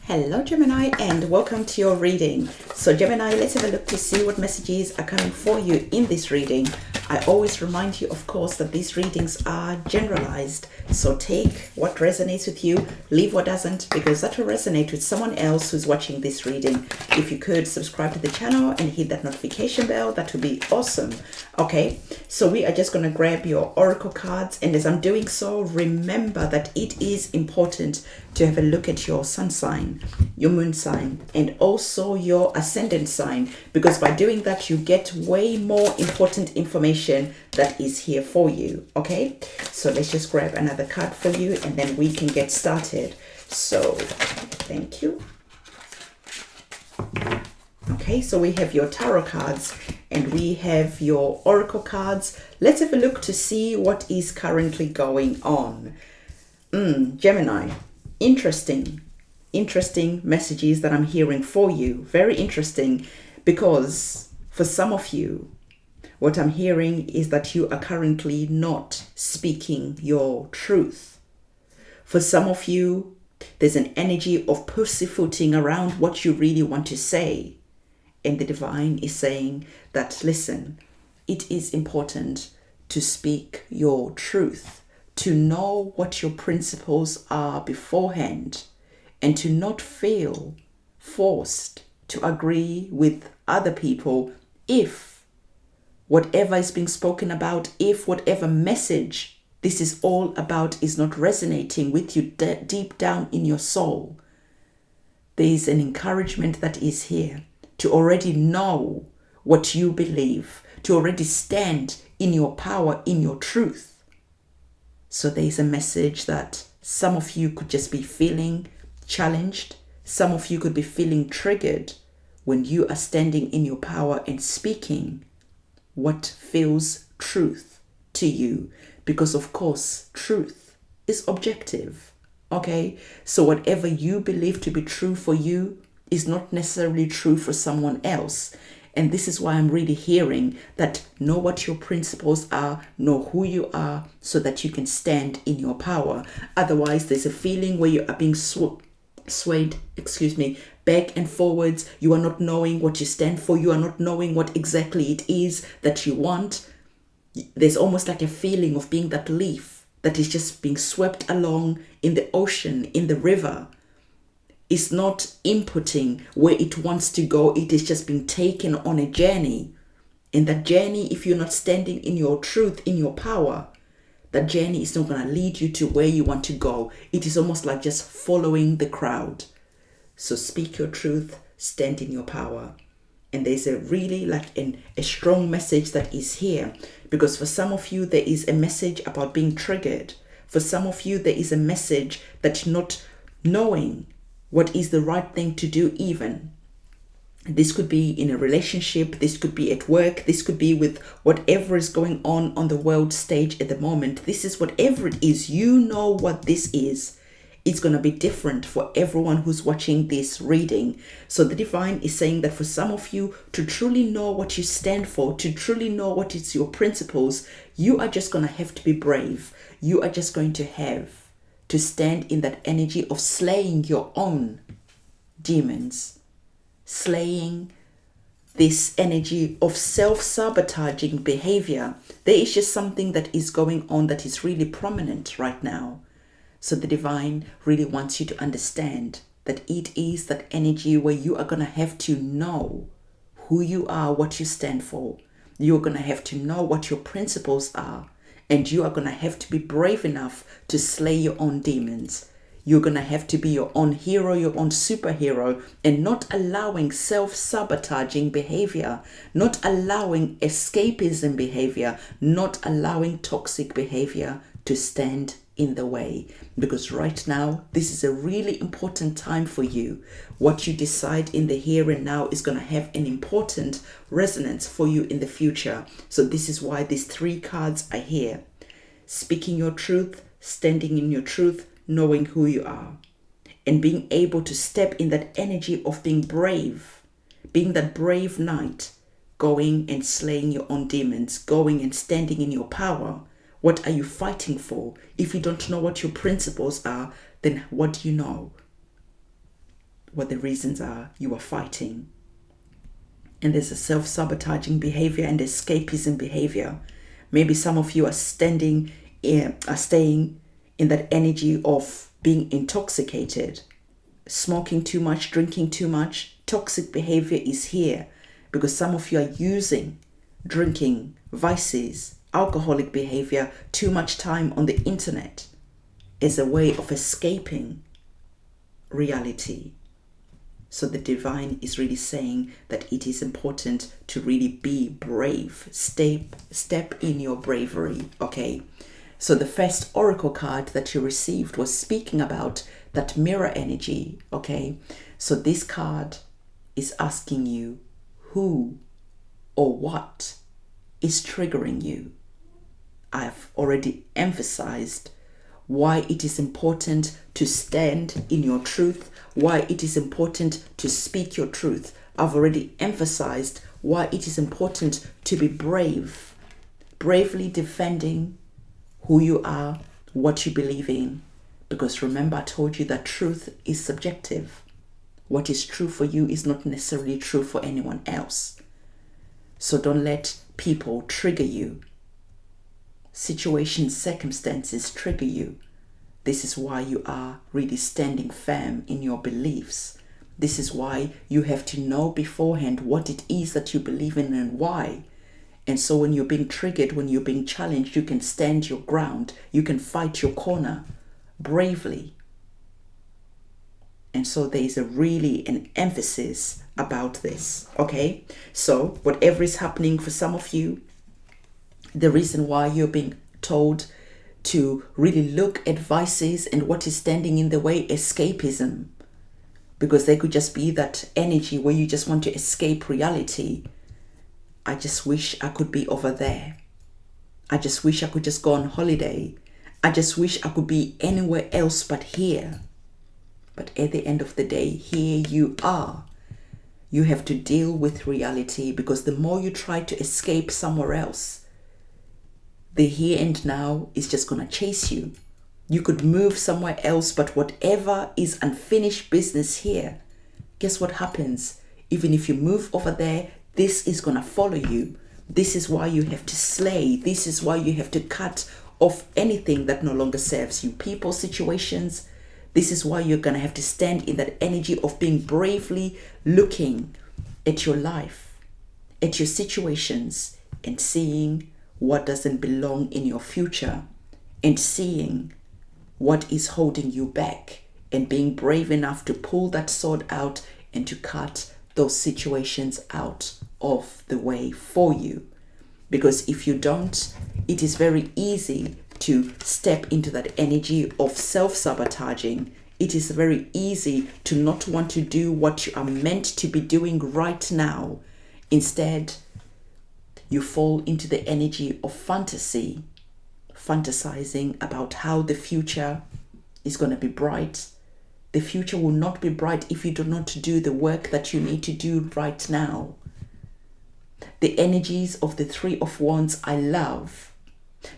Hello Gemini, and welcome to your reading. So Gemini, let's have a look to see what messages are coming for you in this reading. I always remind you, of course, that these readings are generalized. So take what resonates with you, leave what doesn't, because that will resonate with someone else who's watching this reading. If you could subscribe to the channel and hit that notification bell, that would be awesome. Okay, so we are just going to grab your oracle cards, and as I'm doing so, remember that it is important to have a look at your sun sign, your moon sign, and also your ascendant sign, because by doing that you get way more important information that is here for you. Okay, so let's just grab another card for you and then we can get started. So thank you. Okay, so we have your tarot cards and we have your oracle cards. Let's have a look to see what is currently going on. Gemini, interesting messages that I'm hearing for you. Very interesting, because for some of you, what I'm hearing is that you are currently not speaking your truth. For some of you, there's an energy of pussyfooting around what you really want to say. And the divine is saying that, listen, it is important to speak your truth, to know what your principles are beforehand, and to not feel forced to agree with other people if whatever is being spoken about, if whatever message this is all about is not resonating with you deep down in your soul. There is an encouragement that is here to already know what you believe, to already stand in your power, in your truth. So there is a message that some of you could just be feeling challenged. Some of you could be feeling triggered when you are standing in your power and speaking what feels truth to you, because of course truth is objective. Okay, so whatever you believe to be true for you is not necessarily true for someone else. And this is why I'm really hearing that know what your principles are, know who you are, so that you can stand in your power. Otherwise, there's a feeling where you are being swayed, back and forwards. You are not knowing what you stand for. You are not knowing what exactly it is that you want. There's almost like a feeling of being that leaf that is just being swept along in the ocean, in the river. It's not inputting where it wants to go. It is just being taken on a journey. And that journey, if you're not standing in your truth, in your power, that journey is not going to lead you to where you want to go. It is almost like just following the crowd. So speak your truth, stand in your power. And there's a really a strong message that is here, because for some of you, there is a message about being triggered. For some of you, there is a message that not knowing what is the right thing to do even. This could be in a relationship, this could be at work, this could be with whatever is going on the world stage at the moment. This is whatever it is, you know what this is. It's going to be different for everyone who's watching this reading. So the divine is saying that for some of you, to truly know what you stand for, to truly know what is your principles, you are just going to have to be brave. You are just going to have to stand in that energy of slaying your own demons, slaying this energy of self-sabotaging behavior. There is just something that is going on that is really prominent right now. So the divine really wants you to understand that it is that energy where you are going to have to know who you are, what you stand for. You're going to have to know what your principles are. And you are going to have to be brave enough to slay your own demons. You're going to have to be your own hero, your own superhero, and not allowing self-sabotaging behavior, not allowing escapism behavior, not allowing toxic behavior to stand in the way. Because right now, this is a really important time for you. What you decide in the here and now is going to have an important resonance for you in the future. So this is why these three cards are here. Speaking your truth, standing in your truth, knowing who you are, and being able to step in that energy of being brave, being that brave knight, going and slaying your own demons, going and standing in your power. What are you fighting for? If you don't know what your principles are, then what do you know? what the reasons are you are fighting. And there's a self-sabotaging behavior and escapism behavior. Maybe some of you are staying in that energy of being intoxicated, smoking too much, drinking too much. Toxic behavior is here because some of you are using drinking, vices, alcoholic behavior, too much time on the internet as a way of escaping reality. So the divine is really saying that it is important to really be brave. Step in your bravery, okay? So the first oracle card that you received was speaking about that mirror energy, okay? So this card is asking you who or what is triggering you. I've already emphasized why it is important to stand in your truth, why it is important to speak your truth. I've already emphasized why it is important to be brave, bravely defending who you are, what you believe in. Because remember, I told you that truth is subjective. What is true for you is not necessarily true for anyone else. So don't let people trigger you. Situations, circumstances trigger you. This is why you are really standing firm in your beliefs. This is why you have to know beforehand what it is that you believe in and why. And so when you're being triggered, when you're being challenged, you can stand your ground. You can fight your corner bravely. And so there is an emphasis about this, okay? So whatever is happening for some of you, the reason why you're being told to really look at vices and what is standing in the way, escapism, because there could just be that energy where you just want to escape reality. I just wish I could be over there. I just wish I could just go on holiday. I just wish I could be anywhere else but here. But at the end of the day, here you are. You have to deal with reality, because the more you try to escape somewhere else, the here and now is just going to chase you. You could move somewhere else, but whatever is unfinished business here, guess what happens? Even if you move over there, this is going to follow you. This is why you have to slay. This is why you have to cut off anything that no longer serves you. People, situations. This is why you're going to have to stand in that energy of being bravely looking at your life, at your situations, and seeing what doesn't belong in your future, and seeing what is holding you back, and being brave enough to pull that sword out and to cut those situations out of the way for you. Because if you don't, it is very easy to step into that energy of self-sabotaging. It is very easy to not want to do what you are meant to be doing right now. Instead, you fall into the energy of fantasy, fantasizing about how the future is going to be bright. The future will not be bright if you do not do the work that you need to do right now. The energies of the Three of Wands I love,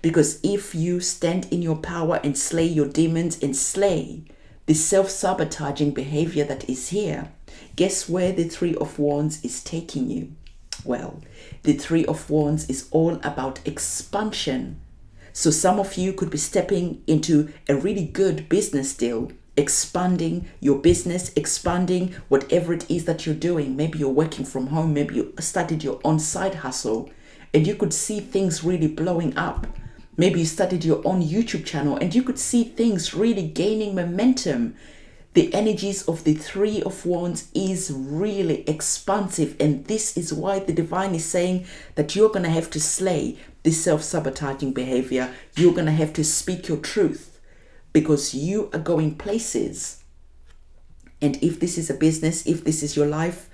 because if you stand in your power and slay your demons and slay the self-sabotaging behavior that is here, guess where the Three of Wands is taking you? Well, the Three of Wands is all about expansion. So some of you could be stepping into a really good business deal, expanding your business, expanding whatever it is that you're doing. Maybe you're working from home, maybe you started your own side hustle, and you could see things really blowing up. Maybe you started your own YouTube channel and you could see things really gaining momentum. The energies of the Three of Wands is really expansive, and this is why the divine is saying that you're going to have to slay this self-sabotaging behavior. You're going to have to speak your truth, because you are going places. And if this is a business, if this is your life,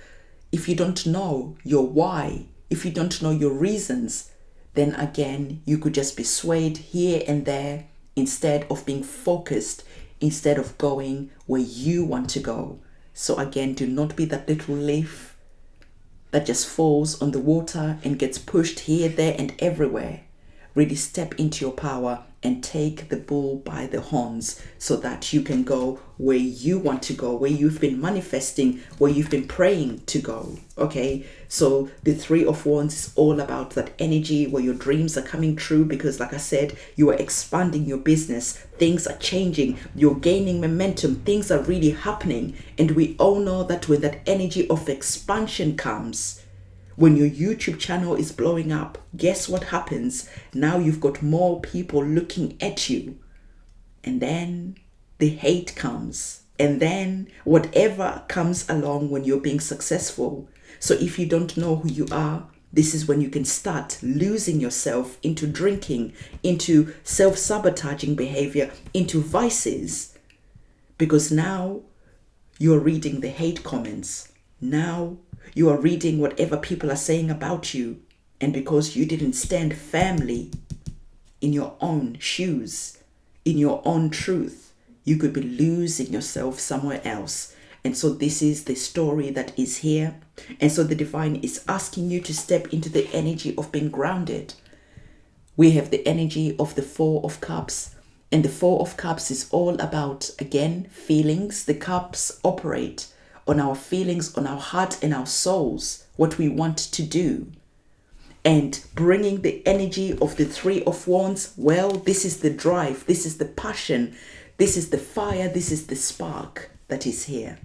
if you don't know your why, if you don't know your reasons, then again, you could just be swayed here and there instead of being focused, instead of going where you want to go. So again, do not be that little leaf that just falls on the water and gets pushed here, there, and everywhere. Really step into your power and take the bull by the horns so that you can go where you want to go, where you've been manifesting, where you've been praying to go. Okay, so the Three of Wands is all about that energy where your dreams are coming true, because like I said, you are expanding your business, things are changing, you're gaining momentum, things are really happening. And we all know that when that energy of expansion comes, when your YouTube channel is blowing up, guess what happens? Now you've got more people looking at you. And then the hate comes. And then whatever comes along when you're being successful. So if you don't know who you are, this is when you can start losing yourself into drinking, into self-sabotaging behavior, into vices. Because now you're reading the hate comments. Now you are reading whatever people are saying about you. And because you didn't stand firmly in your own shoes, in your own truth, you could be losing yourself somewhere else. And so this is the story that is here. And so the divine is asking you to step into the energy of being grounded. We have the energy of the Four of Cups. And the Four of Cups is all about, again, feelings. The cups operate on our feelings, on our heart and our souls, what we want to do. And bringing the energy of the Three of Wands, well, this is the drive, this is the passion, this is the fire, this is the spark that is here.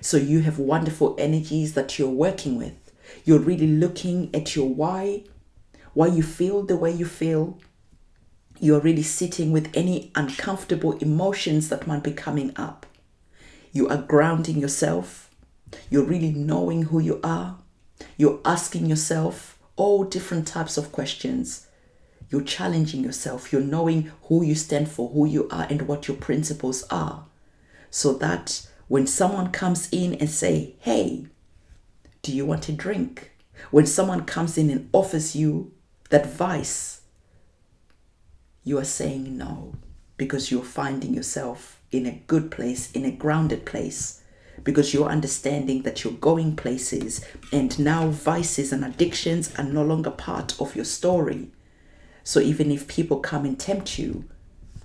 So you have wonderful energies that you're working with. You're really looking at your why you feel the way you feel. You're really sitting with any uncomfortable emotions that might be coming up. You are grounding yourself. You're really knowing who you are. You're asking yourself all different types of questions. You're challenging yourself. You're knowing who you stand for, who you are, and what your principles are. So that when someone comes in and say, hey, do you want a drink? When someone comes in and offers you that vice, you are saying no, because you're finding yourself in a good place, in a grounded place, because you're understanding that you're going places, and now vices and addictions are no longer part of your story. So even if people come and tempt you,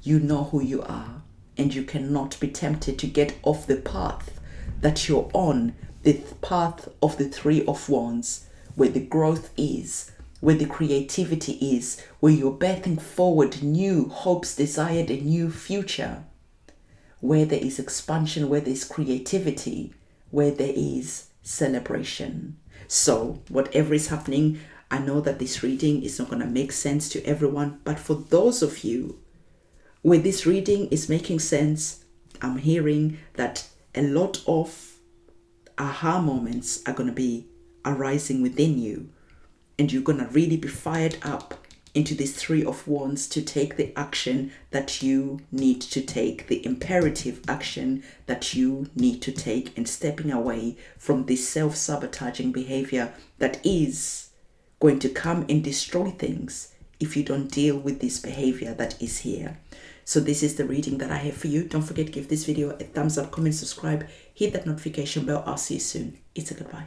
you know who you are, and you cannot be tempted to get off the path that you're on, the path of the Three of Wands, where the growth is, where the creativity is, where you're birthing forward new hopes, desired a new future, where there is expansion, where there is creativity, where there is celebration. So whatever is happening, I know that this reading is not going to make sense to everyone, but for those of you where this reading is making sense, I'm hearing that a lot of aha moments are going to be arising within you, and you're going to really be fired up into this Three of Wands to take the action that you need to take, the imperative action that you need to take, and stepping away from this self-sabotaging behavior that is going to come and destroy things if you don't deal with this behavior that is here. So this is the reading that I have for you. Don't forget to give this video a thumbs up, comment, subscribe, hit that notification bell. I'll see you soon. It's a goodbye.